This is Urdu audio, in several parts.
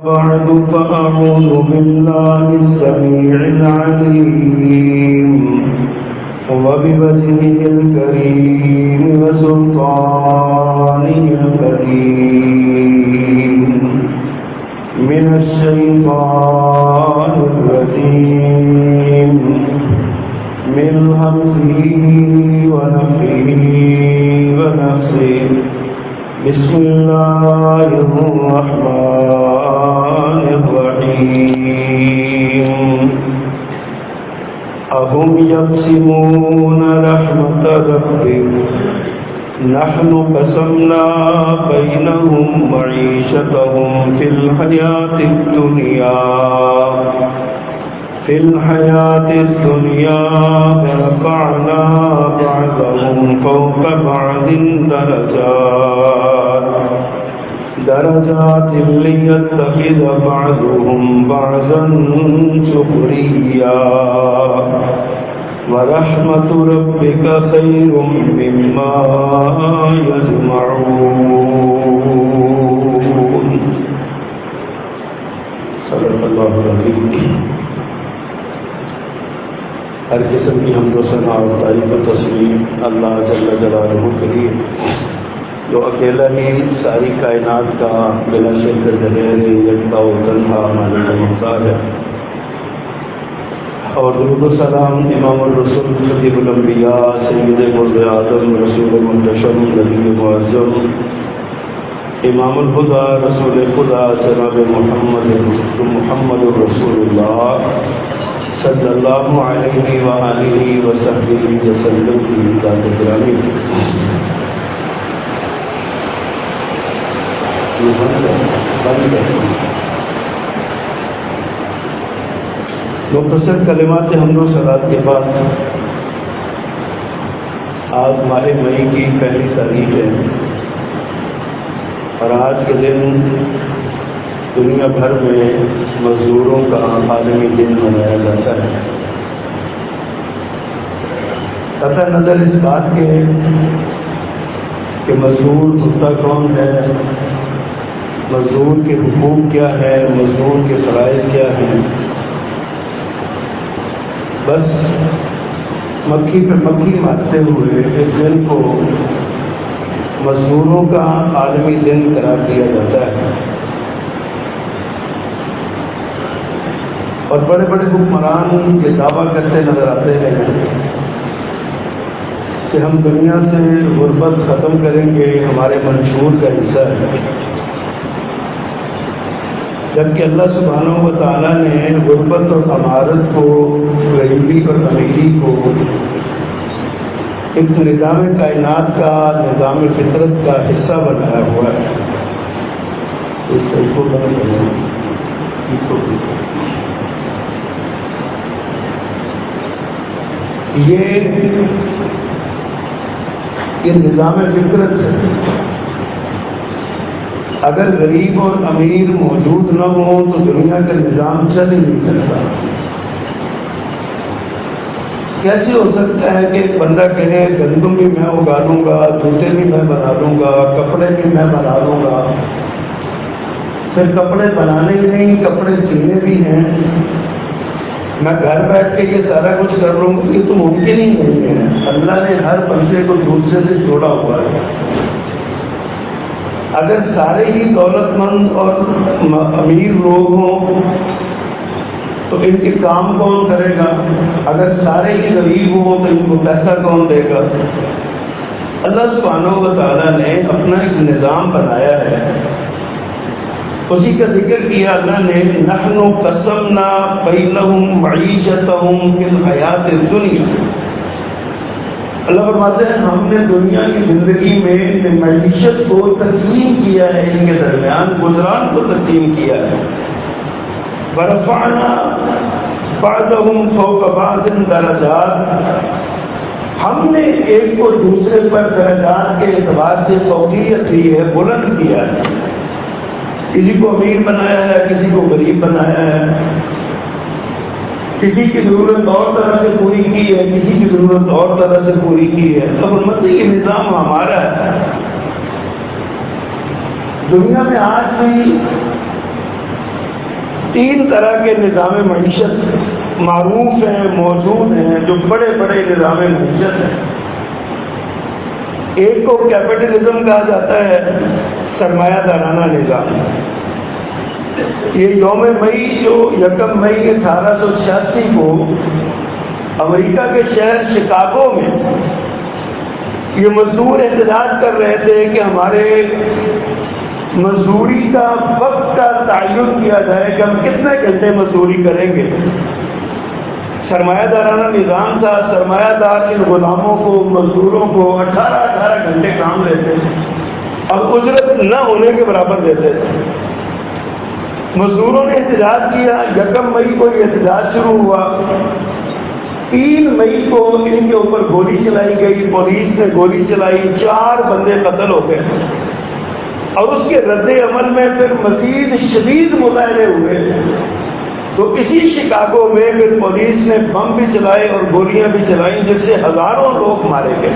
بعد فأعوذ بالله السميع العليم وبوجهه الكريم وسلطانه القديم من الشيطان الرجيم من همزه ونفخه ونفسه بسم الله الرحمن الرحيم أهم يقسمون رحمة ربك نحن قسمنا بينهم معيشتهم في الحياة الدنيا ورفعنا بعضهم فوق بعض درجات ليتخذ بعضهم بعضا سخريا ورحمة ربك خير مما يجمعون صدق اللہ العظیم۔ ہر قسم کی حمد و ثنا اور تعریف و تسلیم اللہ جل جلالہ کے لیے جو اکیلا ہی ساری کائنات کا بلا شرک دلیر یکتا و تنہا مالک مختار ہے، اور درود و سلام امام الرسول خطیب الانبیاء سید مرد آدم رسول منتشر نبی معظم امام الہدیٰ رسول خدا جناب محمد رسول اللہ صلی اللہ علیہ وآلہ وصحبہ وسلم کی ذات گرامی۔ مختصر کلمات حمد و صلوات کے بعد آج ماہ مئی کی پہلی تاریخ ہے، اور آج کے دن دنیا بھر میں مزدوروں کا عالمی دن منایا جاتا ہے۔ قطع نظر اس بات کے کہ مزدور ہوتا کون ہے، مزدور کے حقوق کیا ہے، مزدور کے فرائض کیا ہیں، بس مکھی پہ مکھی مارتے ہوئے اس دن کو مزدوروں کا عالمی دن قرار دیا جاتا ہے، اور بڑے بڑے حکمران یہ دعویٰ کرتے نظر آتے ہیں کہ ہم دنیا سے غربت ختم کریں گے، ہمارے منشور کا حصہ ہے، جبکہ اللہ سبحانہ و تعالیٰ نے غربت اور امارت کو، غریبی اور امیری کو ایک نظام کائنات کا، نظام فطرت کا حصہ بنایا ہوا ہے۔ اس کو بند کریں، یہ نظام فطرت ہے۔ اگر غریب اور امیر موجود نہ ہو تو دنیا کا نظام چل ہی نہیں سکتا۔ کیسے ہو سکتا ہے کہ ایک بندہ کہے گندم بھی میں اگا لوں گا، جوتے بھی میں بنا لوں گا، کپڑے بھی میں بنا لوں گا، پھر کپڑے بنانے ہی نہیں کپڑے سینے بھی ہیں، میں گھر بیٹھ کے یہ سارا کچھ کر لوں گا؟ یہ تو ممکن ہی نہیں ہے۔ اللہ نے ہر بندے کو دوسرے سے جوڑا ہوا ہے۔ اگر سارے ہی دولت مند اور امیر لوگ ہوں تو ان کے کام کون کرے گا؟ اگر سارے ہی غریب ہوں تو ان کو پیسہ کون دے گا؟ اللہ سبحانہ و تعالیٰ نے اپنا ایک نظام بنایا ہے، اسی کا ذکر کیا اللہ نے، نحن قسمنا بینہم معیشتہم فی الحیات الدنیا۔ اللہ فرماتے ہیں ہم نے دنیا کی زندگی میں معیشت کو تقسیم کیا ہے، ان کے درمیان گزران کو تقسیم کیا ہے۔ ورفعنا بعضهم فوق بعض درجات، ہم نے ایک کو دوسرے پر درجات کے اعتبار سے فوقیت دی ہے، بلند کیا ہے۔ کسی کو امیر بنایا ہے، کسی کو غریب بنایا ہے، کسی کی ضرورت اور طرح سے پوری کی ہے، کسی کی ضرورت اور طرح سے پوری کی ہے۔ اب مطلب یہ نظام ہمارا ہے۔ دنیا میں آج بھی تین طرح کے نظام معیشت معروف ہیں، موجود ہیں، جو بڑے بڑے نظام معیشت ہیں۔ ایک کو کیپٹلزم کہا جاتا ہے، سرمایہ دارانہ نظام۔ یہ یوم مئی جو 1 مئی 1886 کو امریکہ کے شہر شکاگو میں یہ مزدور احتجاج کر رہے تھے کہ ہمارے مزدوری کا وقت کا تعین کیا جائے کہ ہم کتنے گھنٹے مزدوری کریں گے۔ سرمایہ دارانہ نظام تھا، سرمایہ دار ان غلاموں کو، مزدوروں کو 18 گھنٹے کام لیتے اور اجرت نہ ہونے کے برابر دیتے تھے۔ مزدوروں نے احتجاج کیا، 1 مئی کو یہ احتجاج شروع ہوا۔ 3 مئی کو ان کے اوپر گولی چلائی گئی، پولیس نے گولی چلائی، 4 بندے قتل ہو گئے، اور اس کے رد عمل میں پھر مزید شدید مظاہرے ہوئے۔ تو اسی شکاگو میں پھر پولیس نے بم بھی چلائے اور گولیاں بھی چلائیں، جس سے ہزاروں لوگ مارے گئے۔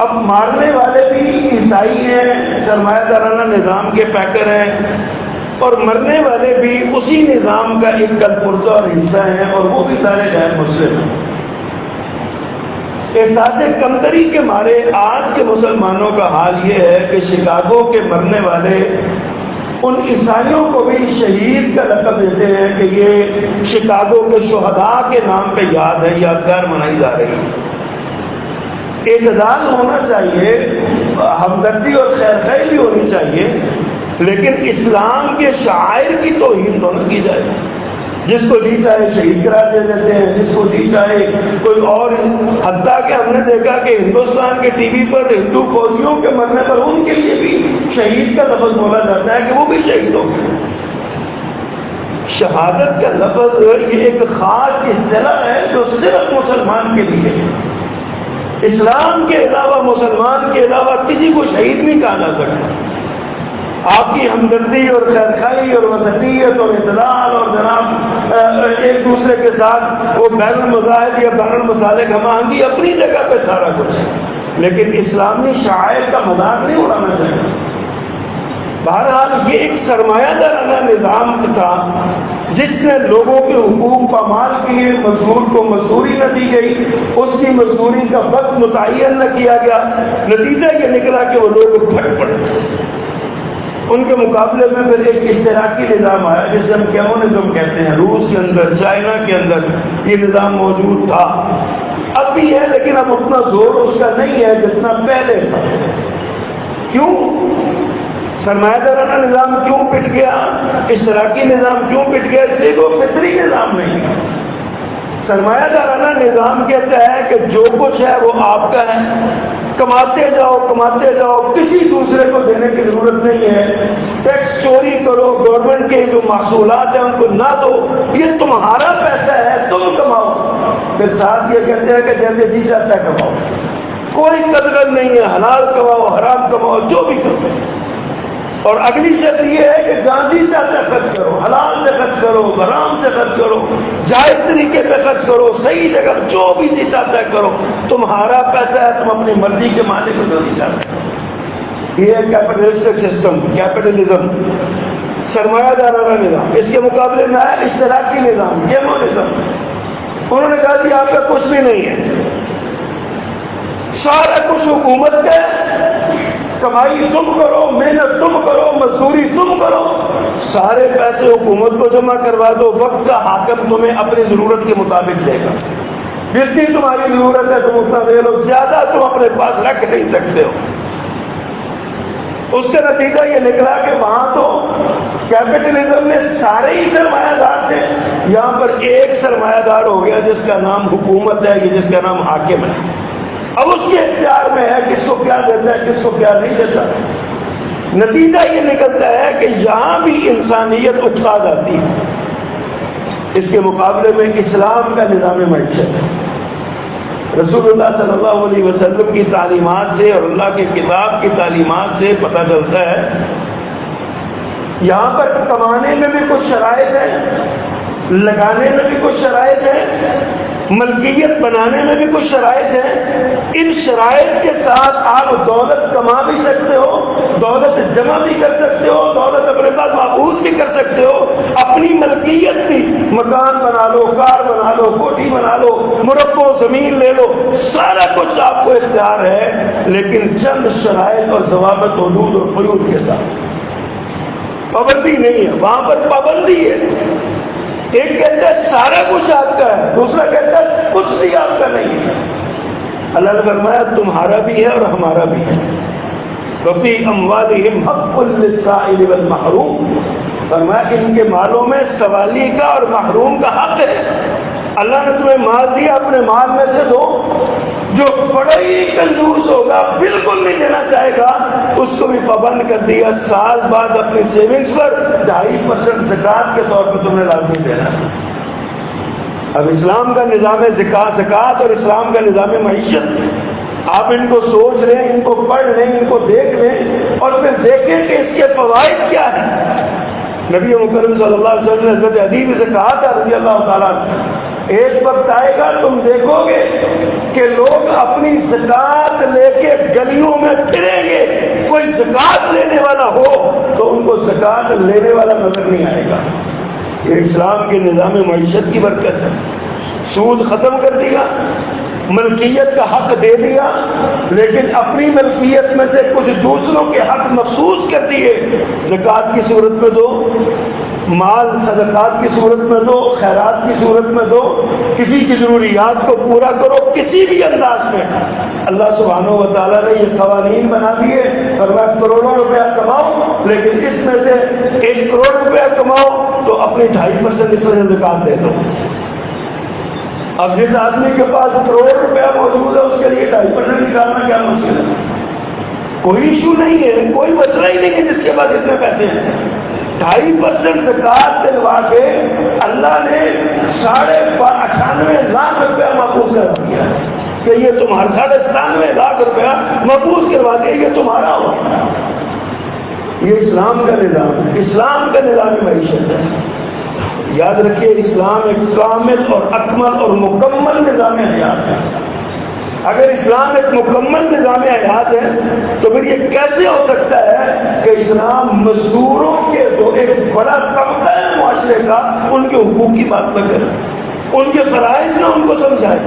اب مارنے والے بھی عیسائی ہیں، سرمایہ دارانہ نظام کے پیکر ہیں، اور مرنے والے بھی اسی نظام کا ایک کل پرزہ اور حصہ ہیں، اور وہ بھی سارے غیر مسلم ہیں۔ احساس کمتری کے مارے آج کے مسلمانوں کا حال یہ ہے کہ شکاگو کے مرنے والے ان عیسائیوں کو بھی شہید کا لقب دیتے ہیں کہ یہ شکاگو کے شہداء کے نام پہ یاد ہے، یادگار منائی جا رہی ہے۔ اعتدال ہونا چاہیے، ہمدردی اور خیر خواہی بھی ہونی چاہیے، لیکن اسلام کے شعائر کی توہین تو نہ کی جائے۔ جس کو جی چاہے شہید قرار دے دیتے ہیں، جس کو جی چاہے کوئی اور، حتیٰ کہ ہم نے دیکھا کہ ہندوستان کے ٹی وی پر ہندو فوجیوں کے مرنے پر ان کے لیے بھی شہید کا لفظ بولا جاتا ہے کہ وہ بھی شہید ہو گئے۔ شہادت کا لفظ یہ ایک خاص اصطلاح ہے جو صرف مسلمان کے لیے، اسلام کے علاوہ، مسلمان کے علاوہ کسی کو شہید نہیں کہا جا سکتا۔ آپ کی ہمدردی اور خیر خواہی اور وسطیت اور اعتدال اور جناب ایک دوسرے کے ساتھ وہ بین المذاہب یا بین المسالک ہم آہنگی اپنی جگہ پہ سارا کچھ ہے، لیکن اسلامی شعائر کا مذاق نہیں اڑانا چاہیے۔ بہرحال یہ ایک سرمایہ دارانہ نظام تھا جس نے لوگوں کے حقوق پامال کیے، مزدور کو مزدوری نہ دی گئی، اس کی مزدوری کا وقت متعین نہ کیا گیا، نتیجہ یہ نکلا کہ وہ لوگ پھٹ پڑے۔ ان کے مقابلے میں پھر ایک اشتراکی نظام آیا جسے ہم کمیونزم کہتے ہیں۔ روس کے اندر، چائنا کے اندر یہ نظام موجود تھا، اب بھی ہے، لیکن اب اتنا زور اس کا نہیں ہے جتنا پہلے تھا۔ کیوں؟ سرمایہ دارانہ نظام کیوں پٹ گیا، اشتراکی نظام کیوں پٹ گیا؟ اس لیے کہ وہ فطری نظام نہیں ہے۔ سرمایہ دارانہ نظام کہتا ہے کہ جو کچھ ہے وہ آپ کا ہے، کماتے جاؤ کماتے جاؤ، کسی دوسرے کو دینے کی ضرورت نہیں ہے، ٹیکس چوری کرو، گورنمنٹ کے جو محصولات ہیں ان کو نہ دو، یہ تمہارا پیسہ ہے، تم کماؤ۔ پھر ساتھ یہ کہتے ہیں کہ جیسے جی چاہتا ہے کماؤ، کوئی قدر نہیں ہے، حلال کماؤ حرام کماؤ جو بھی کرو۔ اور اگلی شرط یہ ہے کہ جہاں جی چاہتا ہے خرچ کرو، حلال سے خرچ کرو، حرام سے خرچ کرو، جائز طریقے پہ خرچ کرو، صحیح جگہ جو بھی جی چاہتا ہے کرو، تمہارا پیسہ ہے، تم اپنی مرضی کے مالک کو جو نہیں چاہتے۔ یہ ہے کیپٹلسٹک سسٹم، کیپٹلزم، سرمایہ دارانہ نظام۔ اس کے مقابلے میں آیا اشتراکی نظام، کمیونزم۔ انہوں نے کہا کہ آپ کا کچھ بھی نہیں ہے، سارا کچھ حکومت کا، کمائی تم کرو، محنت تم کرو، مزدوری تم کرو، سارے پیسے حکومت کو جمع کروا دو، وقت کا حاکم تمہیں اپنی ضرورت کے مطابق دے گا، جتنی تمہاری ضرورت ہے تم اتنا دے لو، زیادہ تم اپنے پاس رکھ نہیں سکتے ہو۔ اس کا نتیجہ یہ نکلا کہ وہاں تو کیپٹلزم میں سارے ہی سرمایہ دار تھے، یہاں پر ایک سرمایہ دار ہو گیا جس کا نام حکومت ہے، جس کا نام حاکم ہے۔ اب اس کے اختیار میں ہے کس کو کیا دیتا ہے، کس کو کیا نہیں دیتا۔ نتیجہ یہ نکلتا ہے کہ یہاں بھی انسانیت اکتا جاتی ہے۔ اس کے مقابلے میں اسلام کا نظام معیشت ہے۔ رسول اللہ صلی اللہ علیہ وسلم کی تعلیمات سے اور اللہ کی کتاب کی تعلیمات سے پتہ چلتا ہے یہاں پر کمانے میں بھی کچھ شرائط ہیں، لگانے میں بھی کچھ شرائط ہیں، ملکیت بنانے میں بھی کچھ شرائط ہیں۔ ان شرائط کے ساتھ آپ دولت کما بھی سکتے ہو، دولت جمع بھی کر سکتے ہو، دولت اپنے پاس محفوظ بھی مکان بنا لو، کار بنا لو، کوٹھی بنا لو، مربع زمین لے لو، سارا کچھ آپ کو اختیار ہے، لیکن چند شرائط اور ضوابط، حدود اور قیود کے ساتھ۔ پابندی نہیں ہے، وہاں پر پابندی ہے۔ ایک کہتا ہے سارا کچھ آپ کا ہے، دوسرا کہتا ہے کچھ بھی آپ کا نہیں ہے۔ اللہ نے فرمایا تمہارا بھی ہے اور ہمارا بھی ہے۔ وفی اموالہم حق للسائل والمحروم، فرمایا ان کے مالوں میں سوالی کا اور محروم کا حق ہے۔ اللہ نے تمہیں مال دیا، اپنے مال میں سے دو۔ جو بڑا ہی کنجوس ہوگا، بالکل نہیں دینا چاہے گا، اس کو بھی پابند کر دیا، سال بعد اپنی سیونگز پر 2.5% زکوٰۃ کے طور پہ تم نے لازمی دینا ہے۔ اب اسلام کا نظام زکوٰۃ اور اسلام کا نظام معیشت، آپ ان کو سوچ لیں، ان کو پڑھ لیں، ان کو دیکھ لیں، اور پھر دیکھیں کہ اس کے فوائد کیا ہیں۔ نبی مکرم صلی اللہ علیہ وسلم نے حضرت عدی سے کہا تھا رضی اللہ تعالیٰ عنہ، ایک وقت آئے گا تم دیکھو گے کہ لوگ اپنی زکوٰۃ لے کے گلیوں میں پھریں گے، کوئی زکوٰۃ لینے والا ہو تو ان کو زکوٰۃ لینے والا نظر نہیں آئے گا۔ یہ اسلام کے نظام معیشت کی برکت ہے۔ سود ختم کر دیا، ملکیت کا حق دے دیا، لیکن اپنی ملکیت میں سے کچھ دوسروں کے حق مخصوص کر دیے۔ زکوٰۃ کی صورت میں دو، مال صدقات کی صورت میں دو، خیرات کی صورت میں دو، کسی کی ضروریات کو پورا کرو کسی بھی انداز میں۔ اللہ سبحانہ و تعالیٰ نے یہ قوانین بنا دیے، فرمایا کروڑوں روپیہ کماؤ، لیکن اس میں سے 1 کروڑ روپیہ کماؤ تو اپنی 2.5% اس میں سے زکوٰۃ دے دو۔ اب جس آدمی کے پاس کروڑ روپیہ موجود ہے اس کے لیے 2.5% نکالنا کیا مشکل ہے؟ کوئی ایشو نہیں ہے، کوئی مسئلہ ہی نہیں ہے جس کے پاس اتنے پیسے ہیں۔ 2.5% زکوٰۃ دلوا کے اللہ نے 98.5 لاکھ روپیہ محفوظ کروا دیا کہ یہ تمہارا 97.5 لاکھ روپیہ محفوظ کروا دیا، یہ تمہارا ہو۔ یہ اسلام کا نظام ہے، اسلام کا نظام معیشت ہے۔ یاد رکھیے اسلام ایک کامل اور اکمل اور مکمل نظام حیات ہے۔ اگر اسلام ایک مکمل نظام حیات ہے تو پھر یہ کیسے ہو سکتا ہے کہ اسلام مزدوروں کے جو ایک بڑا طبقہ ہے معاشرے کا، ان کے حقوق کی بات نہ کرے، ان کے فرائض نہ ان کو سمجھائے۔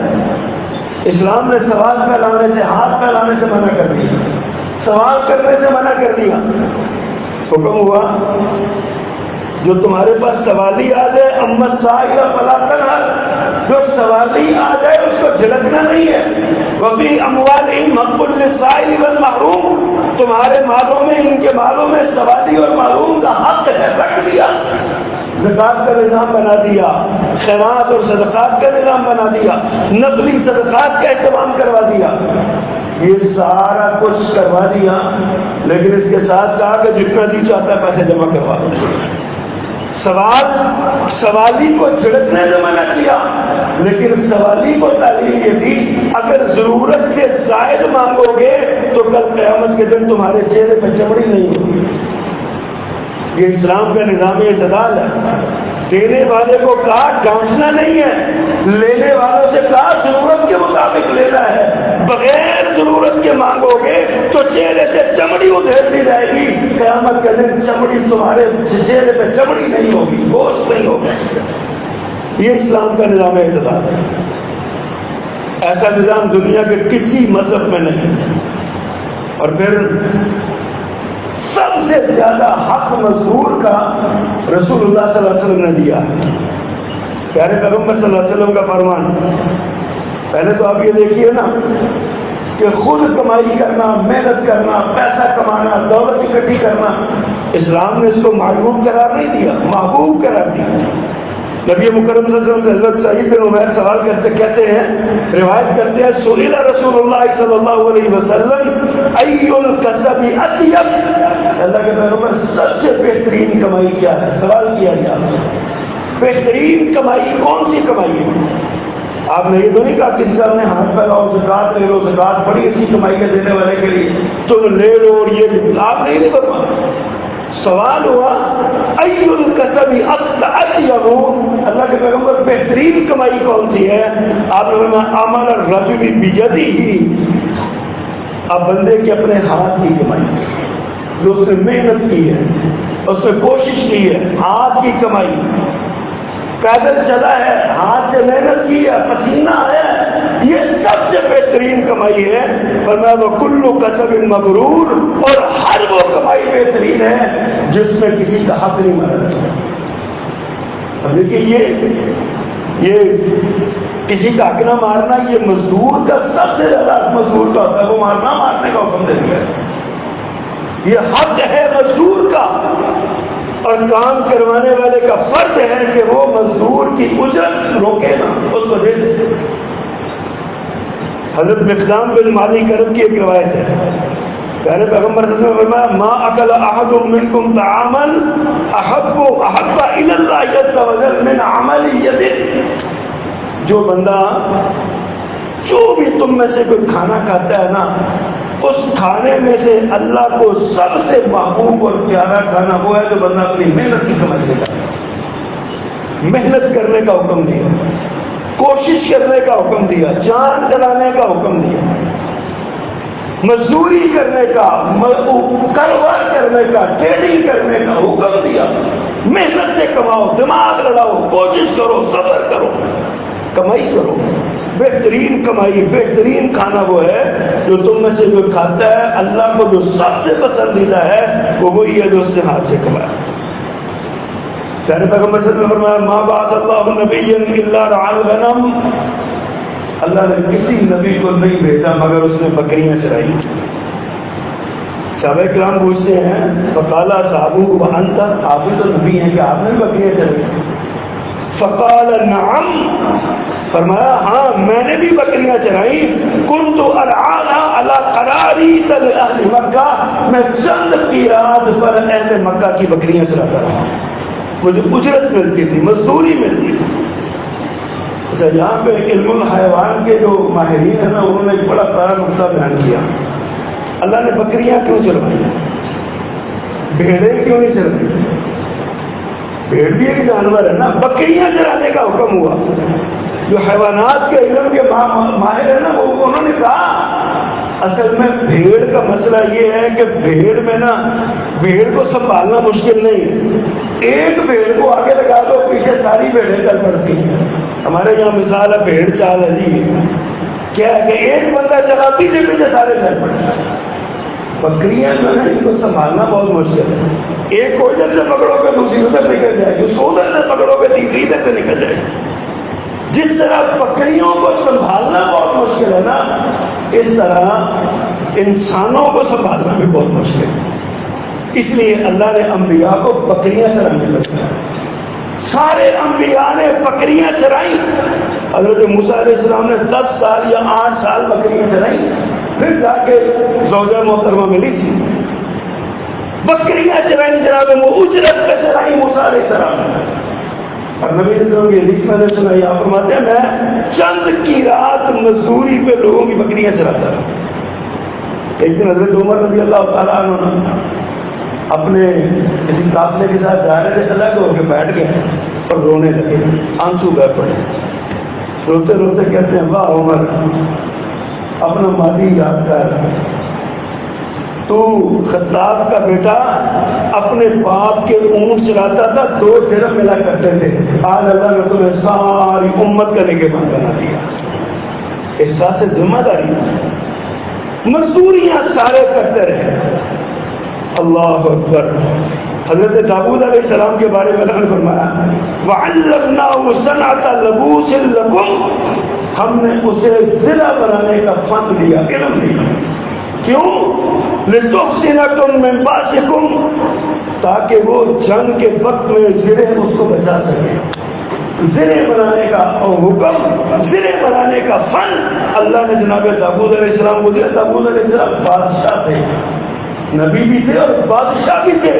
اسلام نے سوال پھیلانے سے، ہاتھ پھیلانے سے منع کر دیا، سوال کرنے سے منع کر دیا۔ حکم ہوا جو تمہارے پاس سوالی آ جائے، اما السائل فلا تنہر، جو سوالی آ جائے اس کو جھڑکنا نہیں ہے۔ وفی اموالہم حق للسائل والمحروم، تمہارے مالوں میں، ان کے مالوں میں سوالی اور محروم کا حق ہے، رکھ دیا۔ زکوٰۃ کا نظام بنا دیا، خیرات اور صدقات کا نظام بنا دیا، نقلی صدقات کا اہتمام کروا دیا، یہ سارا کچھ کروا دیا، لیکن اس کے ساتھ کہا کہ جتنا جی چاہتا ہے پیسے جمع کروا دو۔ سوالی کو جھڑکنے سے منع کیا، لیکن سوالی کو تعلیم یہ دی اگر ضرورت سے زائد مانگو گے تو کل قیامت کے دن تمہارے چہرے پہ چمڑی نہیں ہوگی۔ یہ اسلام کا نظام اعتدال ہے۔ دینے والے کو کہا ڈانٹنا نہیں ہے، لینے والوں سے کہا ضرورت کے مطابق لینا ہے۔ بغیر ضرورت کے مانگو گے تو چہرے سے چمڑی ادھیر دی جائے گی، قیامت کا دن چمڑی تمہارے چہرے پہ چمڑی نہیں ہوگی، گوشت نہیں ہوگا۔ یہ اسلام کا نظام اعتدال ہے۔ ایسا نظام دنیا کے کسی مذہب میں نہیں۔ اور پھر سب سے زیادہ حق مزدور کا رسول اللہ صلی اللہ علیہ وسلم نے دیا۔ پیارے پیغمبر صلی اللہ علیہ وسلم کا فرمان، پہلے تو آپ یہ دیکھیے نا کہ خود کمائی کرنا، محنت کرنا، پیسہ کمانا، دولت اکٹھی کرنا، اسلام نے اس کو معیوب قرار نہیں دیا، محبوب قرار دیا۔ نبی مکرم صلی اللہ علیہ وسلم سے حضرت سعید بن عمیر سوال کرتے، کہتے ہیں، روایت کرتے ہیں، سئل رسول اللہ صلی اللہ علیہ وسلم ای الکسب اطیب، اللہ کے پیغمبر سب سے بہترین کمائی کیا ہے؟ سوال کیا گیا، بہترین کمائی کون سی کمائی ہے؟ آپ نے یہ تو نہیں کہا کسی صاحب نے ہاتھ پھیلاؤ زکوٰۃ لے لو، زکوٰۃ بڑی اچھی کمائی ہے دینے والے کے لیے، تم لے لو، اور یہ آپ نہیں فرمایا۔ سوال ہوا ای الکسب اطیب، اللہ کے پیغمبر بہترین کمائی کون سی ہے؟ آپ نے فرمایا عمل الرجل بیدہ، اب بندے کے اپنے ہاتھ کی کمائی، جو اس نے محنت کی ہے، اس نے کوشش کی ہے، ہاتھ کی کمائی۔ پیدل چلا ہے، ہاتھ سے محنت کی ہے، پسینہ آیا ہے، یہ سب سے بہترین کمائی ہے۔ فرمایا وَكُلُّ كَسْبٍ مَبْرُورٍ، اور ہر وہ کمائی بہترین ہے جس میں کسی کا حق نہیں مارا۔ اب دیکھیے یہ کسی کا حق نہ مارنا، یہ مزدور کا سب سے زیادہ حق مزدور کا ہوتا ہے، وہ مارنے کا حکم دے دیا ہے۔ یہ حق ہے مزدور کا، اور کام کروانے والے کا فرض ہے کہ وہ مزدور کی اجرت روکے نا، اس کو دے دے۔ حضرت مقدام بن مالی کرب کی ایک روایت ہے، پیارے پیغمبر صلی اللہ علیہ وسلم نے فرمایا ما اکل احد منکم طعاما احب الی اللہ عز وجل من عمل یده، جو بندہ جو بھی تم میں سے کوئی کھانا کھاتا ہے نا، اس کھانے میں سے اللہ کو سب سے محبوب اور پیارا کھانا وہ ہے جو بندہ اپنی محنت کی کمائی سے کرے۔ محنت کرنے کا حکم دیا، کوشش کرنے کا حکم دیا، جان لڑانے کا حکم دیا، مزدوری کرنے کا، کاروبار کرنے کا، ٹریڈنگ کرنے کا حکم دیا۔ محنت سے کماؤ، دماغ لڑاؤ، کوشش کرو، صبر کرو، کمائی کرو۔ بہترین کمائی، بہترین کھانا وہ ہے جو تم میں سے جو کھاتا ہے اللہ کو جو سب سے پسندیدہ ہے وہ وہی ہے جو اس نے ہاتھ سے کمایا۔ پیارے پیغمبر صلی اللہ علیہ وسلم نے فرمایا ما بعث اللہ نبیا الا رعى الغنم، اللہ نے کسی نبی کو نہیں بھیجا مگر اس نے بکریاں چرائی۔ صحابہ کرام پوچھتے ہیں فقال صحابہ وانت، آپ بھی تو نبی ہیں کہ آپ نے بھی بکریاں چرائی؟ فقال نعم، فرمایا ہاں میں نے بھی بکریاں چرائی۔ کنت ارعاها على قراريط اهل مکہ، میں چند قیراط پر اہل مکہ کی بکریاں چراتا رہا، مجھے اجرت ملتی تھی، مزدوری ملتی تھی۔ اچھا یہاں پہ علم الحیوان کے جو ماہرین ہیں نا، انہوں نے ایک بڑا پیارا نقطہ بیان کیا، اللہ نے بکریاں کیوں چروائی، بھیڑیں کیوں نہیں چروائی؟ بھیڑ بھی ایک جانور ہے نا، بکریاں چرانے کا حکم ہوا۔ جو حیوانات کے علم کے ماہر ہیں نا، وہ انہوں نے کہا اصل میں بھیڑ کا مسئلہ یہ ہے کہ بھیڑ میں نا، بھیڑ کو سنبھالنا مشکل نہیں ہے، ایک بھیڑ کو آگے لگا دو پیچھے ساری بھیڑیں چل پڑتی ہیں۔ ہمارے یہاں مثال ہے بھیڑ چال ہے جی، کیا ہے کہ ایک بندہ چلا پیچھے پیچھے سارے چل پڑتے ہیں۔ بکریاں جو ہے ان کو سنبھالنا بہت مشکل ہے، ایک کو ادھر سے پکڑو گے دوسری ادھر نکل جائے گی، اس کو ادھر سے پکڑو گے تیسری ادھر سے نکل جائے گی۔ جس طرح بکریوں کو سنبھالنا بہت مشکل ہے نا، اس طرح انسانوں کو سنبھالنا بھی بہت مشکل ہے۔ اس لیے اللہ نے انبیاء کو بکریاں چرانے پر کہا۔ سارے انبیاء نے بکریاں چرائیں۔ حضرت موسیٰ علیہ السلام نے 10 سال یا 8 سال بکریاں چرائیں، پھر جا کے زوجہ محترمہ ملی تھی۔ بکریاں چرائیں جناب، وہ اجرت پہ چرائیں موسیٰ علیہ السلام نے۔ اور نبی صلی اللہ علیہ وسلم کی حدیث میں نے سنا، آپ فرماتے ہیں میں چند کی رات مزدوری پہ لوگوں کی بکریاں چراتا رہا۔ ایک دن حضرت عمر رضی اللہ تعالیٰ عنہ اپنے کسی قافلے کے ساتھ جا رہے تھے، الگ ہو کے بیٹھ گئے اور رونے لگے، آنسو بہ پڑے۔ روتے روتے کہتے ہیں واہ عمر، اپنا ماضی یاد کر، تو خطاب کا بیٹا اپنے باپ کے اونٹ چلاتا تھا، 2 درہم ملا کرتے تھے، آج اللہ نے تمہیں ساری امت کا نگہبان بنا دیا۔ احساس ذمہ داری تھی، مزدوریاں سارے کرتے رہے۔ اللہ اکبر۔ حضرت داؤد علیہ السلام کے بارے میں اللہ نے فرمایا وَعَلَّمْنَاهُ صَنْعَةَ لَبُوسٍ لَكُمْ، ہم نے اسے زرہ بنانے کا فن دیا، علم دیا۔ کیوں؟ لِتُحْصِنَكُم مِّن بَأْسِكُمْ، تاکہ وہ جنگ کے وقت میں زرے اس کو بچا سکے۔ زرے بنانے کا حکم، زرے بنانے کا فن اللہ نے جناب داؤد علیہ السلام کو دیا۔ داؤد علیہ السلام بادشاہ تھے، نبی بھی تھے اور بادشاہ بھی تھے،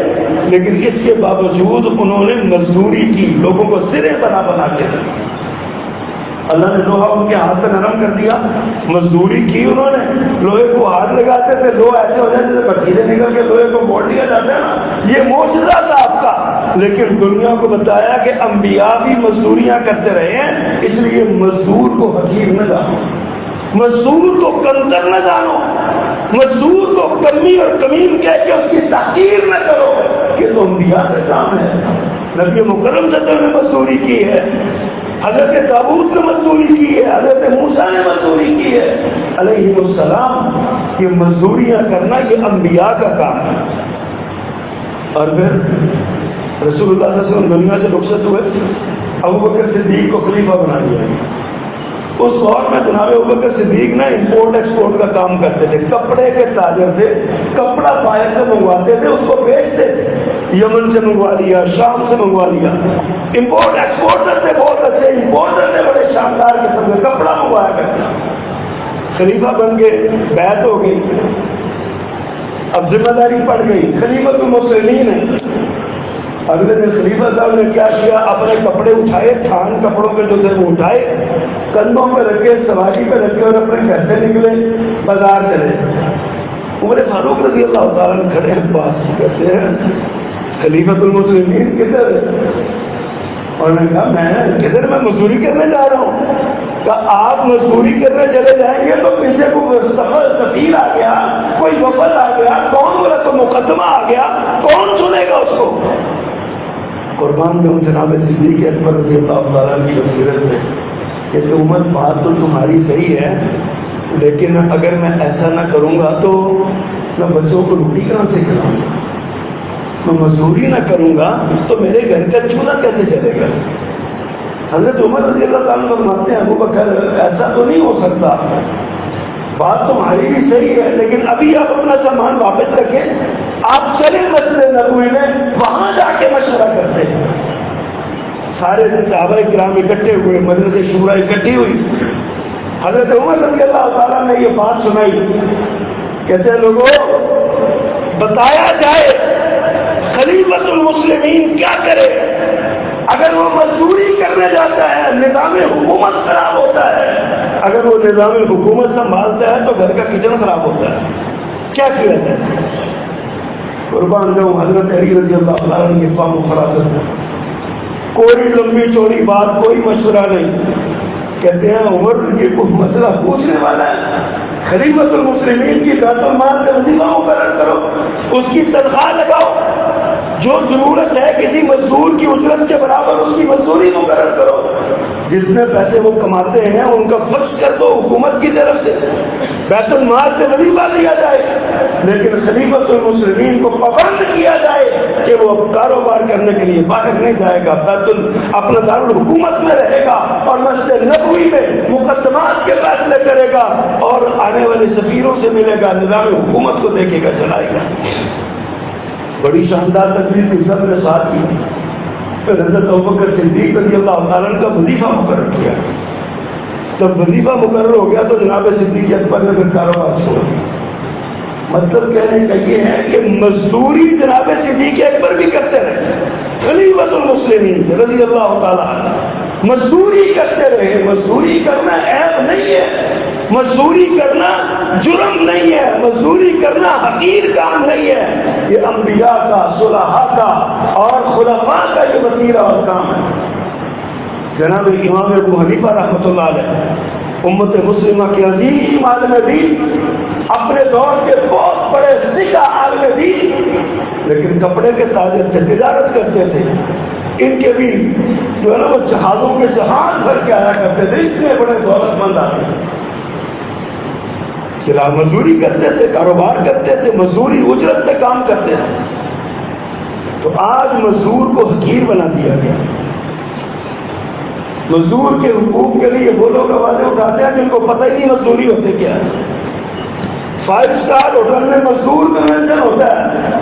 لیکن اس کے باوجود انہوں نے مزدوری کی، لوگوں کو زرے بنا کے دیا۔ اللہ نے لوہا ان کے ہاتھ پہ نرم کر دیا، مزدوری کی انہوں نے۔ لوہے کو ہاتھ لگاتے تھے، لوہا ایسے ہو جاتے جیسے بٹیرے نکل کے لوہے کو موڑ دیا جاتا ہے نا، یہ معجزہ تھا آپ کا۔ لیکن دنیا کو بتایا کہ انبیاء بھی مزدوریاں کرتے رہے ہیں، اس لیے مزدور کو حقیر نہ جانو، مزدور کو کمتر نہ جانو، مزدور کو کمی اور کمیم کہہ کے اس کی تحقیر نہ کرو، یہ تو انبیاء کا کام ہے۔ نبی مکرم صلی اللہ علیہ وسلم نے مزدوری کی ہے، حضرت داؤد نے مزدوری کی ہے، حضرت موسیٰ نے مزدوری کی ہے علیہ السلام. یہ مزدوریاں کرنا یہ انبیاء کا کام ہے. اور پھر رسول اللہ صلی اللہ علیہ وسلم دنیا سے رخصت ہوئے، ابوبکر صدیق کو خلیفہ بنا دیا. اس دور میں جناب ابوبکر صدیق نے امپورٹ ایکسپورٹ کا کام کرتے تھے، کپڑے کے تاجر تھے، کپڑا باہر سے منگواتے تھے، اس کو بیچتے تھے. یمن سے منگوا لیا، شام سے منگوا لیا. امپورٹ ایکسپورٹر تھے، بہت اچھے امپورٹر تھے، بڑے شاندار قسم کا کپڑا منگوایا کرتے. خلیفہ بن گئے، بیعت ہو گئی، اب ذمہ داری پڑ گئی، خلیفۃ المسلمین ہے. اگلے دن خلیفہ صاحب نے کیا کیا، اپنے کپڑے اٹھائے، تھان کپڑوں کے جو تھے وہ اٹھائے، کندھوں پہ رکھے، سواری پہ رکھے، اور اپنے گھر سے نکلے، بازار چلے. عمر فاروق رضی اللہ تعالیٰ نے کھڑے ہیں پاس، کہتے ہیں خلیفۃ المسلمین کدھر ہے؟ اور نے کہا میں مزدوری کرنے جا رہا ہوں. کہا آپ مزدوری کرنے چلے جائیں گے تو پیچھے کوئی سفیر آ گیا، کوئی وفد آ گیا، کون بولا تو مقدمہ آ گیا، کون سنے گا اس کو؟ قربان دوں جناب صدیق اکبر رضی اللہ تعالیٰ کی بصیرت میں کہ عمر بات تو تمہاری صحیح ہے، لیکن اگر میں ایسا نہ کروں گا تو میں بچوں کو روٹی کہاں سے کھلاؤں گا؟ میں مزدوری نہ کروں گا تو میرے گھر کا چولہا کیسے چلے گا؟ حضرت عمر رضی اللہ تعالیٰ فرماتے ہیں ابوبکر ایسا تو نہیں ہو سکتا، بات تمہاری بھی صحیح ہے، لیکن ابھی آپ اپنا سامان واپس رکھیں، آپ چلیں مسجد نبوی میں، وہاں جا کے مشورہ کرتے ہیں. سارے سے صحابہ کرام اکٹھے ہوئے، مجلس شورا اکٹھی ہوئی. حضرت عمر رضی اللہ تعالیٰ نے یہ بات سنائی، کہتے ہیں لوگوں بتایا جائے خلیفۃ المسلمین کیا کرے. اگر وہ مزدوری کرنے جاتا ہے نظام حکومت خراب ہوتا ہے، اگر وہ نظام حکومت سنبھالتا ہے تو گھر کا کچن خراب ہوتا ہے. کیا کیا جائے؟ قربان جاؤں حضرت علی رضی اللہ تعالیٰ نے فہم و فراست میں کوئی لمبی چوڑی بات، کوئی مشورہ نہیں. کہتے ہیں عمر یہ کوئی مسئلہ پوچھنے والا ہے؟ خلیفۃ المسلمین کی بیت المال کا وظیفہ مقرر کرو، اس کی تنخواہ لگاؤ، جو ضرورت ہے کسی مزدور کی اجرت کے برابر اس کی مزدوری مقرر کرو، جتنے پیسے وہ کماتے ہیں ان کا فکس کر دو حکومت کی طرف سے، بیت المال سے وظیفہ دیا جائے. لیکن خلیفۃ المسلمین کو پابند کیا جائے کہ وہ اب کاروبار کرنے کے لیے باہر نہیں جائے گا، اپنا دارالحکومت میں رہے گا اور مسجد نبوی میں مقدمات کے فیصلے کرے گا اور آنے والے سفیروں سے ملے گا، نظام حکومت کو دیکھے گا، چلائے گا. بڑی شاندار تقریر کی سب نے ساتھ کی. پھر حضرت ابوبکر صدیق رضی اللہ تعالیٰ کا وظیفہ مقرر کیا. جب وظیفہ مقرر ہو گیا تو جناب صدیق اکبر نے پھر کاروبار چھوڑ دیا. مطلب کہنے کا یہ ہے کہ مزدوری جناب صدیق اکبر بھی کرتے رہے، خلیفۃ المسلمین رضی اللہ تعالیٰ مزدوری کرتے رہے. مزدوری کرنا عیب نہیں ہے، مزدوری کرنا جرم نہیں ہے، مزدوری کرنا حقیر کام نہیں ہے. یہ انبیاء کا، صلحاء کا اور خلفاء کا یہ وتیرہ اور کام ہے. جناب امام ابو حنیفہ رحمۃ اللہ علیہ امت مسلمہ کے عظیم عالم دین، اپنے دور کے بہت بڑے سکہ عالم دین، لیکن کپڑے کے تاجر تھے، تجارت کرتے تھے. ان کے بھی جو ہے نا وہ جہازوں کے جہاز بھر کے آیا کرتے تھے، اتنے بڑے دولت مند آدمی. مزدوری کرتے تھے، کاروبار کرتے تھے، مزدوری اجرت پہ کام کرتے تھے. تو آج مزدور کو حقیر بنا دیا گیا. مزدور کے حقوق کے لیے وہ لوگ آوازیں اٹھاتے ہیں جن کو پتہ ہی نہیں مزدوری ہوتے کیا ہے. 5 اسٹار ہوٹل میں مزدور کنونشن ہوتا ہے،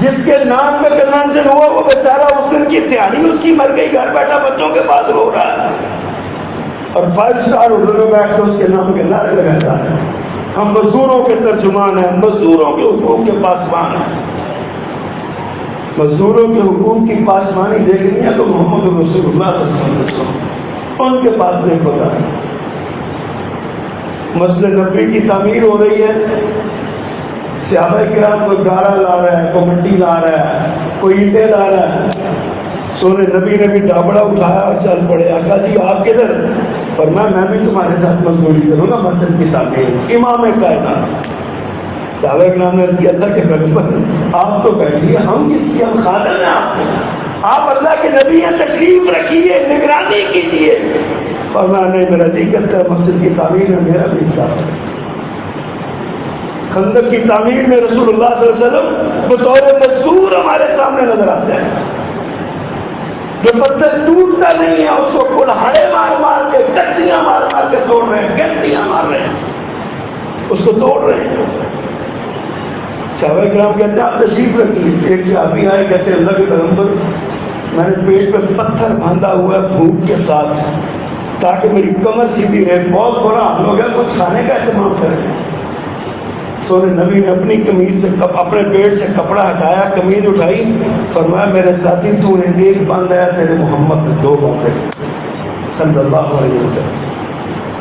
جس کے نام پہ کنونشن ہوا وہ بیچارہ اس دن کی تیاری اس کی مر گئی، گھر بیٹھا بچوں کے پاس رو رہا ہے، اور 5 اسٹار ہوٹل میں بیٹھ کے اس کے نام کے نعرے لگاتا ہے ہم مزدوروں کے ترجمان ہیں، مزدوروں کے حقوق کے پاسبان ہیں. مزدوروں کے حقوق کی پاسبانی دیکھنی ہے تو محمد رسول اللہ صلی اللہ علیہ وسلم ان کے پاس دیکھو گا. مسجد نبوی کی تعمیر ہو رہی ہے، صحابہ کرام کوئی گارا لا رہا ہے، کوئی مٹی لا رہا ہے، کوئی اینٹیں لا رہا ہے. سونے نبی نے بھی دابڑا اٹھایا اور چل پڑے. آقا جی آپ کدھر؟ پر میں بھی تمہارے ساتھ مزدوری کروں گا مسجد کی تعمیر. امام کائنات صحابہ کرام نے اس کی اللہ کے پیغمبر آپ تو بیٹھیے، ہم کس کی، ہم خادم ہیں آپ کے، آپ اللہ کے نبی ہیں، تشریف رکھیے، نگرانی کیجیے. فرمایا نہیں، میرا جی کرتا ہے مسجد کی تعمیر میں میرا بھی حصہ ہے. خندق کی تعمیر میں رسول اللہ صلی اللہ علیہ وسلم بطور مزدور ہمارے سامنے نظر آتے ہیں. جو پتھر ٹوٹتا نہیں ہے اس کو کلہاڑے مار مار کے، کچیاں مار مار کے توڑ رہے ہیں، گنتیاں مار رہے ہیں، اس کو توڑ رہے ہیں. صحابہ کرام کہتے ہیں آپ تشریف رکھیے. ایک صحابی آئے، کہتے ہیں اللہ کے پیغمبر میں نے پیٹ پہ پتھر باندھا ہوا ہے بھوک کے ساتھ تاکہ میری کمر سیدھی رہے، بہت بڑا حال ہو گیا، کچھ کھانے کا اہتمام کریں. سونے نبی نے اپنی قمیض سے اپنے پیٹ سے کپڑا ہٹایا، قمیض اٹھائی، فرمایا میرے ساتھی تو نے ایک باندھا، تیرے محمد نے 2 باندھے صلی اللہ علیہ وسلم.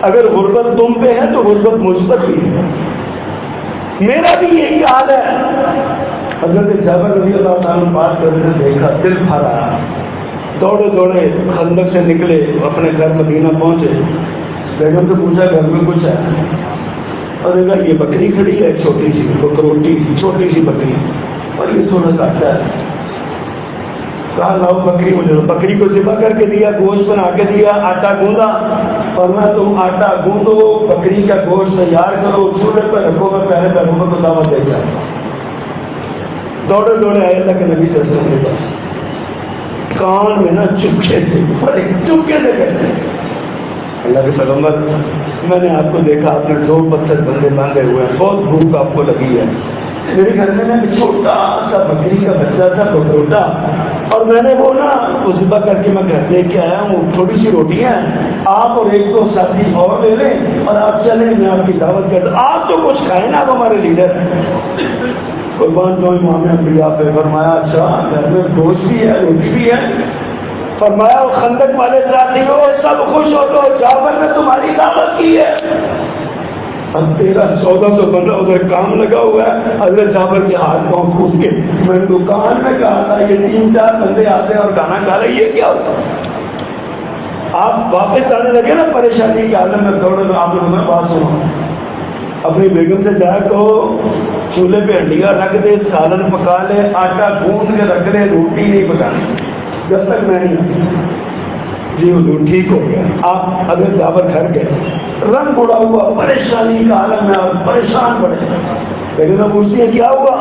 اگر غربت تم پہ ہے تو غربت مجھ پر بھی ہے، میرا بھی یہی حال ہے. حضرت جابر رضی اللہ تعالیٰ پاس کرنے دیکھا، دل بھر آیا، دوڑے دوڑے خندق سے نکلے، اپنے گھر مدینہ پہنچے. بیگم سے پوچھا گھر میں کچھ ہے؟ اور دیکھا یہ بکری کھڑی ہے، چھوٹی سی بکروٹی سی، چھوٹی سی بکری، اور یہ تھوڑا سا آٹا ہے. کہا لاؤ بکری مجھے. بکری کو ذبح کر کے دیا، گوشت بنا کے دیا، آٹا گوندا. فرمایا تم آٹا گوندو، بکری کا گوشت تیار کرو، چولہے پہ رکھو، میں پہلے پیغمبر کو دعوت دے کے آیا. دوڑے دوڑے آئے اللہ کے نبی صلی اللہ علیہ وسلم کے پاس، کان میں نا چپکے سے، بڑے چپکے سے کہتے ہیں اللہ کے پیغمبر میں نے آپ کو دیکھا، آپ نے 2 پتھر باندھے ہوئے ہیں، بہت بھوک آپ کو لگی ہے. میرے گھر میں نا ایک چھوٹا سا بکری کا بچہ تھا، بکروٹا، اور میں نے وہ نا ذبح کر کے میں گھر دے کے آیا ہوں. تھوڑی سی روٹیاں ہیں، آپ اور 1-2 ساتھی اور لے لیں اور آپ چلیں، میں آپ کی دعوت کرتا ہوں. آپ تو کچھ کھائیں نا، آپ ہمارے لیڈر ہیں. قربان جو امام انبیاء پہ. فرمایا اچھا گھر میں گوشت بھی ہے، روٹی بھی ہے. فرمایا خندق والے ساتھی ہو سب خوش ہو تو جابر نے تمہاری دعوت کی ہے. اب 1300-1400 بندہ ادھر کام لگا ہوا ہے. حضرت جابر کے ہاتھ پاؤں پھوٹ کے، میں نے دکان میں کہا تھا یہ 3-4 بندے آتے ہیں اور کھانا کھا رہے، یہ کیا ہوتا؟ آپ واپس آنے لگے نا پریشانی کے عالم میں، دوڑے میں. آپ لوگوں میں بات سنو، اپنی بیگم سے جا کہو چولہے پہ ہنڈیا رکھ دے، سالن پکا لے، آٹا گوندھ کے رکھ دے، روٹی نہیں پکانی جب تک میں نہیں آتی. جی حضور ٹھیک ہو گیا. آپ حضرت جابر گھر گئے، رنگ اڑا ہوا، پریشانی کا عالم میں، آپ پریشان پڑے. لیکن پوچھتی ہے کیا ہوا؟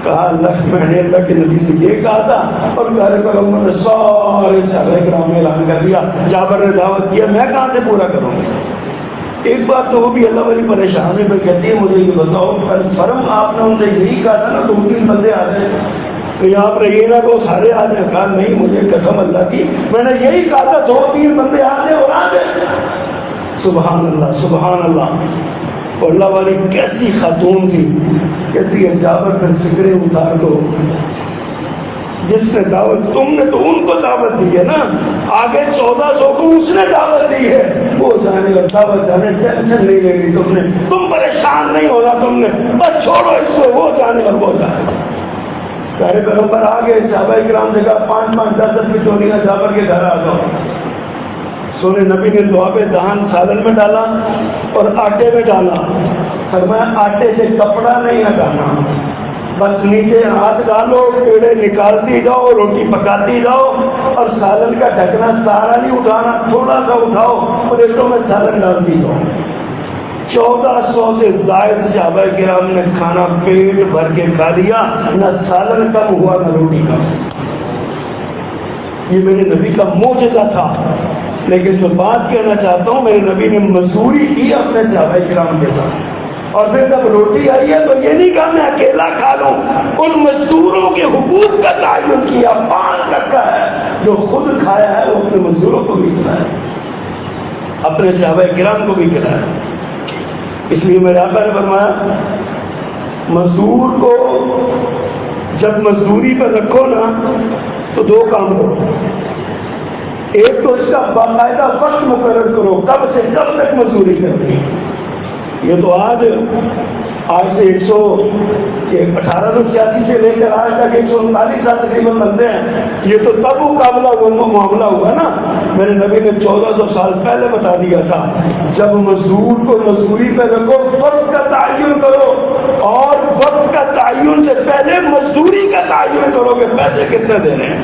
کہا اللہ میں نے اللہ کے نبی سے یہ کہا تھا، اور پیارے پیغمبر نے سارے صحابہ کرام میں اعلان کر دیا. جابر نے دعوت کیا، میں کہاں سے پورا کروں گا؟ ایک بات تو وہ بھی اللہ والی پریشانی میں کہتی ہے مجھے یہ بتاؤ فرم آپ نے ان سے یہی کہا تھا نا 2-3 بندے آ گئے کہ آپ نے یہ نہ کہ سارے آ جائیں. کہا نہیں، مجھے قسم اللہ کی میں نے یہی کہا تھا 2-3 بندے آ جائیں اور آ جائیں. سبحان اللہ سبحان اللہ. اور اللہ والی کیسی خاتون تھی، کہتی ہے جابر پھر فکریں اتار دو، جس نے دعوت تم نے تو ان کو دعوت دی ہے نا، آگے 1400 کو اس نے دعوت دی ہے، وہ جانے اور دعوت جانے، ٹینشن نہیں لے گی تم نے، تم پریشان نہیں ہونا، تم نے بس چھوڑو اس کو، وہ جانے اور وہ جانے. پیارے پیغمبر آ گئے، صحابہ کرام سے کہا 5-5 10 کٹوریاں جابر کے گھر آ جاؤ. سونے نبی نے لعاب دہن سالن میں ڈالا اور آٹے میں ڈالا. فرمایا آٹے سے کپڑا نہیں ہٹانا، بس نیچے ہاتھ ڈالو، پیڑے نکالتی جاؤ، روٹی پکاتی جاؤ، اور سالن کا ڈھکنا سارا نہیں اٹھانا، تھوڑا سا اٹھاؤ، پلیٹوں میں سالن ڈالتی جاؤ. 1400 سے زائد صحابہ کرام نے کھانا پیٹ بھر کے کھا لیا، نہ سالن کم ہوا نہ روٹی کم. یہ میرے نبی کا معجزہ تھا. لیکن جو بات کہنا چاہتا ہوں، میرے نبی نے مزدوری کی اپنے صحابہ کرام کے ساتھ، اور پھر جب روٹی آئی ہے تو یہ نہیں کہا میں اکیلا کھا لوں، ان مزدوروں کے حقوق کا تعین کیا، 5 رکھا ہے، جو خود کھایا ہے وہ اپنے مزدوروں کو بھی کھلایا، اپنے صحابہ کرام کو بھی کھلایا. اس لیے میرے آقا نے فرمایا مزدور کو جب مزدوری پر رکھو نا تو 2 کام کرو. ایک تو اس کا باقاعدہ وقت مقرر کرو، کب سے کب تک مزدوری کرنی. یہ تو آج سے 1886 سے لے کر آج تک 139 سال تقریباً بنتے ہیں. یہ تو تب معاملہ ہوا نا، میرے نبی نے 1400 سال پہلے بتا دیا تھا، جب مزدور کو مزدوری پہ رکھو، فرض کا تعین کرو، اور وقت کا تعین سے پہلے مزدوری کا تعین کرو کہ پیسے کتنے دینے ہیں.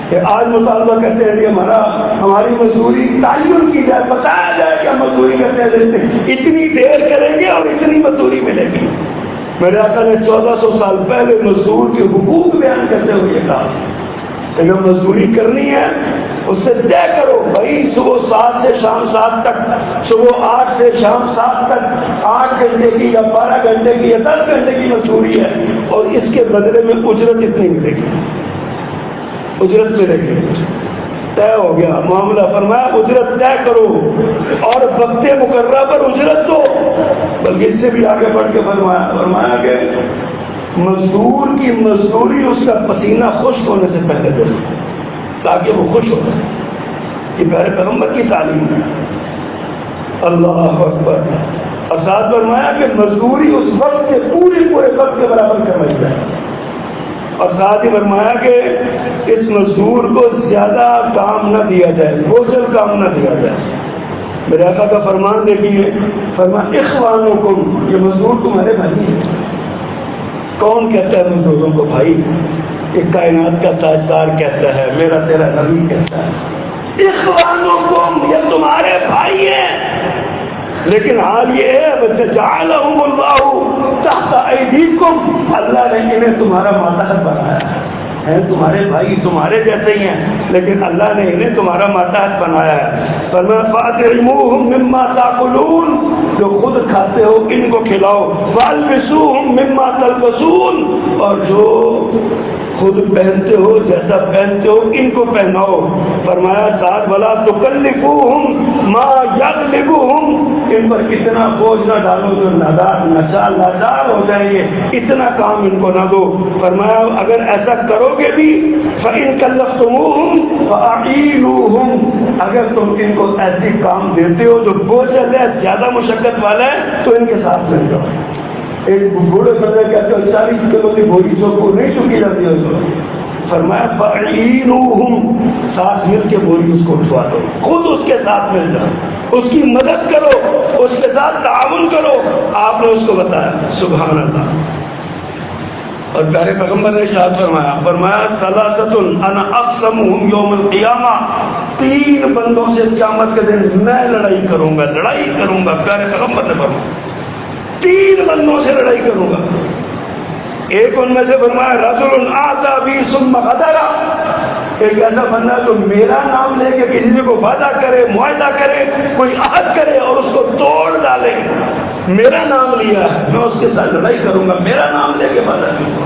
کہ آج مطالبہ کرتے ہیں کہ ہماری مزدوری تعین کی جائے, بتایا جائے کہ ہم مزدوری کتنے دیتے ہیں, اتنی دیر کریں گے اور اتنی مزدوری ملے گی. میرے آقا نے 1400 سال پہلے مزدور کے حقوق بیان کرتے ہوئے یہ کہا کہ اگر مزدوری کرنی ہے اس سے طے کرو بھائی, صبح 7 سے شام 7 تک, صبح 8 سے شام 7 تک 8 گھنٹے کی یا 12 گھنٹے کی یا 10 گھنٹے کی مزدوری ہے, اور اس کے بدلے میں اجرت اتنی ملے گی, اجرت ملے گی. طے ہو گیا معاملہ. فرمایا اجرت طے کرو اور وقت مقررہ پر اجرت دو. بلکہ اس سے بھی آگے بڑھ کے فرمایا کہ مزدور کی مزدوری اس کا پسینہ خشک ہونے سے پہلے دے دو تاکہ وہ خوش ہو جائے. یہ پیارے پیغمبر کی تعلیم ہے. اللہ اکبر. اور ساتھ فرمایا کہ مزدوری اس وقت کے پورے وقت کے برابر کروائی جائے. اور ساتھ ہی فرمایا کہ اس مزدور کو زیادہ کام نہ دیا جائے, بوجھل کام نہ دیا جائے. میرے آقا کا فرمان دیکھیے, فرمایا اخوانکم, یہ مزدور تمہارے بھائی ہیں. کون کہتا ہے مزدوروں کو بھائی؟ ایک کائنات کا تاجدار کہتا ہے, میرا تیرا نبی کہتا ہے اخوانکم, یہ تمہارے بھائی ہیں. لیکن حال یہ ہے جعلہم اللہ تحت ایدیکم, اللہ نے انہیں تمہارا ماتحت بنایا ہے. ہیں تمہارے بھائی, تمہارے جیسے ہی ہیں, لیکن اللہ نے انہیں تمہارا ماتحت بنایا ہے. فرمایا فاطعموہم مما تاکلون, جو خود کھاتے ہو ان کو کھلاؤ. والبسوہم مما تلبسون, اور جو خود پہنتے ہو جیسا پہنتے ہو ان کو پہناؤ. فرمایا ساتھ ولا تکلفوہم ما یغلبوہم, ان پر اتنا بوجھ نہ ڈالو جو لاچار ہو جائیں گے, اتنا کام ان کو نہ دو. فرمایا اگر ایسا کرو گے بھی فَإِن كَلَّفْتُمُوهُمْ فَأَعِينُوهُمْ, اگر تم ان کو ایسی کام دیتے ہو جو بوجھل ہے, زیادہ مشقت والا ہے, تو ان کے ساتھ مل جاؤ. ایک بوڑھے بندے کہتے ہو 40 کلو کی بوری سب کو نہیں چکی جاتی ہے. فرمایا فَأَعِينُوهُمْ, ساتھ مل کے بوری اس کو اٹھوا دو, خود اس کے ساتھ مل جاؤ, اس کی مدد کرو, اس کے ساتھ تعاون کرو. آپ نے اس کو بتایا. سبحان اللہ. اور پیارے پیغمبر نے ارشاد فرمایا ثلاثۃ انا اقسمہم یوم القیامہ, 3 بندوں سے قیامت کے دن میں لڑائی کروں گا. پیارے پیغمبر نے فرمایا 3 بندوں سے لڑائی کروں گا. ایک ان میں سے فرمایا رجل آتا بی ثم غدر, ایک ایسا بندہ جو میرا نام لے کے کسی سے کو وعدہ کرے, معاہدہ کرے, کوئی عہد کرے اور اس کو توڑ ڈالے. میرا نام لیا ہے, میں اس کے ساتھ لڑائی کروں گا, میرا نام لے کے وعدہ کروں گا.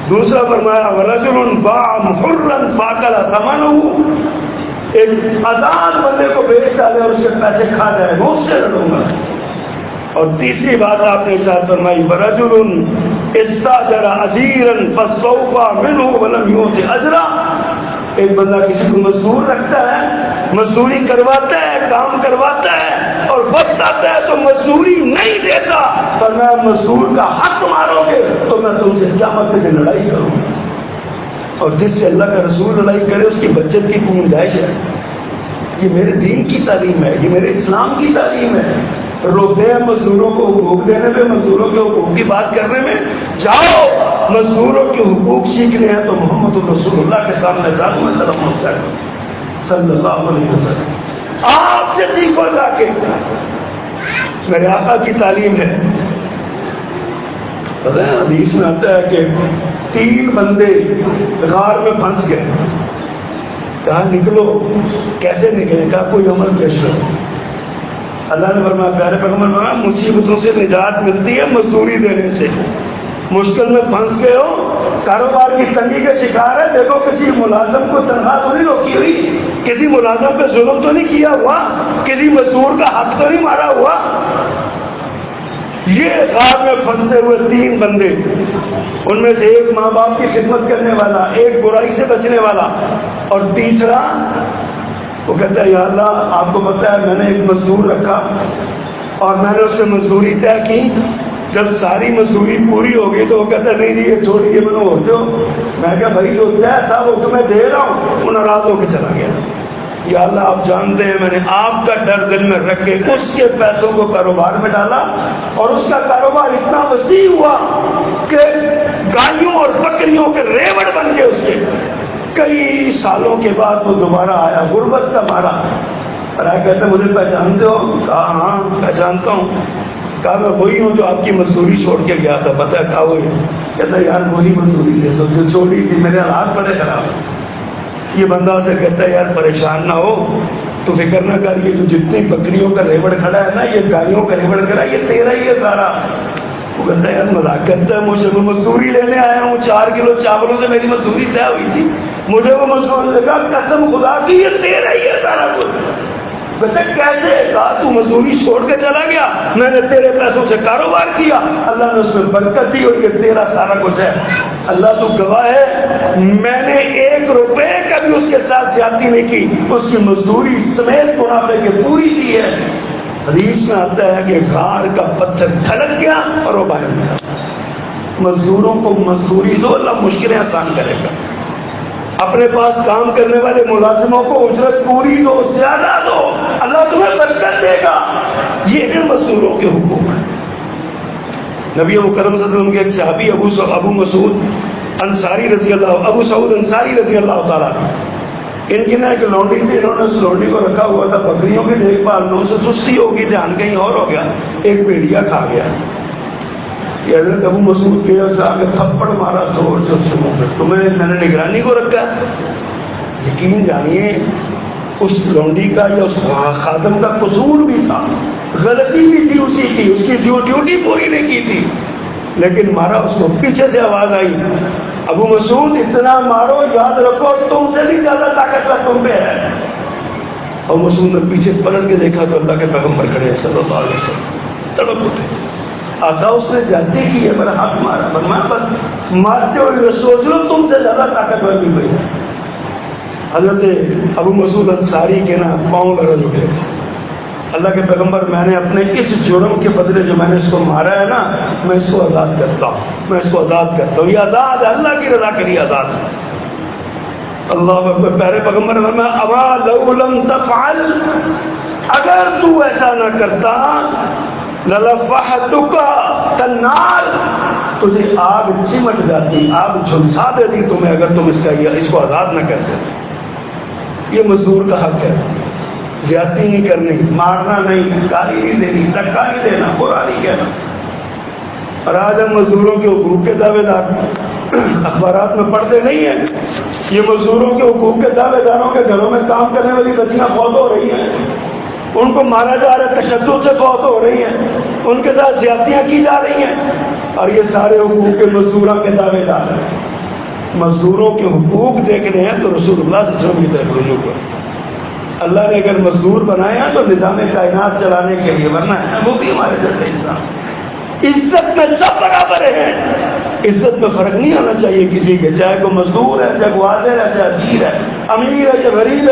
دوسرا فرمایا ورجل باع محرا فاکل ثمنه, ایک آزاد بندے کو بیچ ڈالے اور اس کے پیسے کھا جائے, میں اس سے لڑوں گا. اور تیسری بات آپ نے ارشاد فرمائی ورجل استاجر اجیرا فاستوفى منه ولم يؤت اجرا, ایک بندہ کسی کو مزدور رکھتا ہے, مزدوری کرواتا ہے, کام کرواتا ہے, اور وقت آتا ہے تو مزدوری نہیں دیتا. پر میں مزدور کا حق مارو گے تو میں تم سے قیامت کے دن لڑائی کروں گا. اور جس سے اللہ کا رسول لڑائی کرے اس کی بچت کی گنجائش ہے. یہ میرے دین کی تعلیم ہے, یہ میرے اسلام کی تعلیم ہے. روکتے ہیں مزدوروں کو حقوق دینے میں, مزدوروں کے حقوق کی بات کرنے میں. جاؤ مزدوروں کے حقوق سیکھنے ہیں تو محمد رسول اللہ کے سامنے جاؤ, صلی اللہ علیہ وسلم, آپ سے سیکھو جا کے. میرے آقا کی تعلیم ہے. پتہ ہے حدیث میں آتا ہے کہ 3 بندے غار میں پھنس گئے. کہا نکلو. کیسے نکلے؟ کہا کوئی عمل پیش کرو. اللہ نے فرمایا, پیارے پیغمبر فرمایا مصیبتوں سے نجات ملتی ہے مزدوری دینے سے. مشکل میں پھنس گئے ہو, کاروبار کی تنگی کا شکار ہے, دیکھو کسی ملازم کو تنخواہ تو نہیں روکی ہوئی, کسی ملازم پہ ظلم تو نہیں کیا ہوا, کسی مزدور کا حق تو نہیں مارا ہوا. یہ غار میں پھنسے ہوئے 3 بندے, ان میں سے ایک ماں باپ کی خدمت کرنے والا, ایک برائی سے بچنے والا, اور تیسرا وہ کہتا ہے یا اللہ آپ کو پتہ ہے میں نے ایک مزدور رکھا اور میں نے اس سے مزدوری طے کی. جب ساری مزدوری پوری ہو گئی تو وہ کہتا ہے نہیں جی یہ چھوڑیے, میں نے ہوتے ہو. میں کہا بھائی جو طے تھا وہ تمہیں دے رہا ہوں. وہ ناراض ہو کے چلا گیا. یا اللہ آپ جانتے ہیں میں نے آپ کا ڈر دل میں رکھ کے اس کے پیسوں کو کاروبار میں ڈالا اور اس کا کاروبار اتنا وسیع ہوا کہ گایوں اور بکریوں کے ریوڑ بن گئے اس کے. کئی سالوں کے بعد وہ دوبارہ آیا غربت کا مارا اور آیا کہتے مجھے پہچانتے ہو؟ کہا ہاں پہچانتا ہوں. کہا میں وہی ہوں جو آپ کی مزدوری چھوڑ کے گیا تھا. پتہ ہے کہا وہی. کہتا یار وہی مزدوری دے دو جو چھوڑی تھی, میرے حالات بڑے خراب. یہ بندہ سے کہتا ہے یار پریشان نہ ہو, تو فکر نہ کر, یہ جو جتنی بکریوں کا ریوڑ کھڑا ہے نا, یہ گایوں کا ریوڑ کھڑا ہے, یہ تیرا ہی ہے سارا. وہ کہتا ہے یار مذاق کرتا ہے مجھے, میں مزدوری لینے آیا ہوں, 4 کلو چاولوں سے میری مزدوری طے ہوئی تھی, مجھے وہ مزدور نے کہا قسم خدا کی یہ تیرا ہی ہے سارا کچھ. کہتے کیسے؟ کہا تو مزدوری چھوڑ کے چلا گیا, میں نے تیرے پیسوں سے کاروبار کیا, اللہ نے اس میں برکت دی اور یہ تیرا سارا کچھ ہے. اللہ تو گواہ ہے میں نے 1 روپے کا بھی اس کے ساتھ زیادتی نہیں کی, اس کی مزدوری سمیت منافع کے پوری دی ہے. حدیث میں آتا ہے کہ غار کا پتھر دھڑک گیا اور وہ باہر نکلا. مزدوروں کو مزدوری دو, اللہ مشکلیں آسان کرے گا. اپنے پاس کام کرنے والے ملازموں کو اجرت پوری دو, زیادہ دو, اللہ تمہیں برکت دے گا. یہ ہے مزدوروں کے حقوق. نبی مکرم صلی اللہ علیہ وسلم کے ایک صحابی ابو مسعود انصاری رضی اللہ, ابو سعود انصاری رضی اللہ تعالیٰ, ان کی نا ایک لونڈی تھی, انہوں نے اس لونڈی کو رکھا ہوا تھا بکریوں کی دیکھ بھال, ان سے سستی ہوگی, دھیان کہیں اور ہو گیا, ایک بھیڑیا کھا گیا. یہ حضرت ابو مسعود گئے اور آگے تھپڑ مارا زور سے اس کے منہ پہ, تمہیں میں نے نگرانی کو رکھا. یقین جانیے اس لونڈی کا یا اس خادم کا قصور بھی تھا, غلطی بھی تھی اسی کی, اس کی ڈیوٹی پوری نہیں کی تھی, لیکن مارا اس کو. پیچھے سے آواز آئی, ابو مسعود اتنا مارو, یاد رکھو تم سے بھی زیادہ طاقتور تم پہ ہے. ابو مسعود نے پیچھے پلٹ کے دیکھا تو اللہ کے پیغمبر کھڑے ہیں صلی اللہ علیہ وسلم. تڑپ اٹھے, آقا اس نے جاتی کی ہے, میرا ہاتھ مارا, فرمایا بس مارتے ہوئے سوچ لو تم سے زیادہ طاقتور بھی بھائی. حضرت ابو مسعود انصاری کے نا پاؤں لرز اٹھے. اللہ کے پیغمبر میں نے اپنے اس جرم کے بدلے جو میں نے اس کو مارا ہے نا, میں اس کو آزاد کرتا ہوں, میں اس کو آزاد کرتا ہوں. یہ آزاد ہے, اللہ کی رضا کے لیے آزاد ہے. اللہ اکبر. پیارے پیغمبر نے فرمایا اما لو لم تفعل, اگر تو ایسا نہ کرتا للفحتک النار, تجھے آگ چمٹ جاتی, آگ جھلسا دیتی تمہیں اگر تم اس کو آزاد نہ کرتے. یہ مزدور کا حق ہے, زیادتی نہیں کرنی, مارنا نہیں, گالی نہیں دینی, دھکا نہیں دینا, برا نہیں کہنا. اور آج ہم مزدوروں کے حقوق کے دعوے دار اخبارات میں پڑھتے نہیں ہیں. یہ مزدوروں کے حقوق کے دعوے داروں کے گھروں میں کام کرنے والی بچیاں فوت ہو رہی ہیں, ان کو مارا جا رہا ہے, تشدد سے فوت ہو رہی ہیں, ان کے ساتھ زیادتیاں کی جا رہی ہیں, اور یہ سارے حقوق کے مزدوروں کے دعوے دار ہیں. مزدوروں کے حقوق دیکھنے ہیں تو رسول اللہ صلی اللہ علیہ وسلم کی طرف رجوع کرو. اللہ نے اگر مزدور بنایا تو نظام کائنات چلانے کے لیے, ورنہ ہے وہ بھی ہمارے جیسے انسان. عزت میں سب برابر ہیں, عزت میں فرق نہیں ہونا چاہیے کسی کے, چاہے کوئی مزدور ہے, چاہے کوئی حاضر ہے, چاہے اسیر ہے, امیر ہے, چاہے غریب ہے.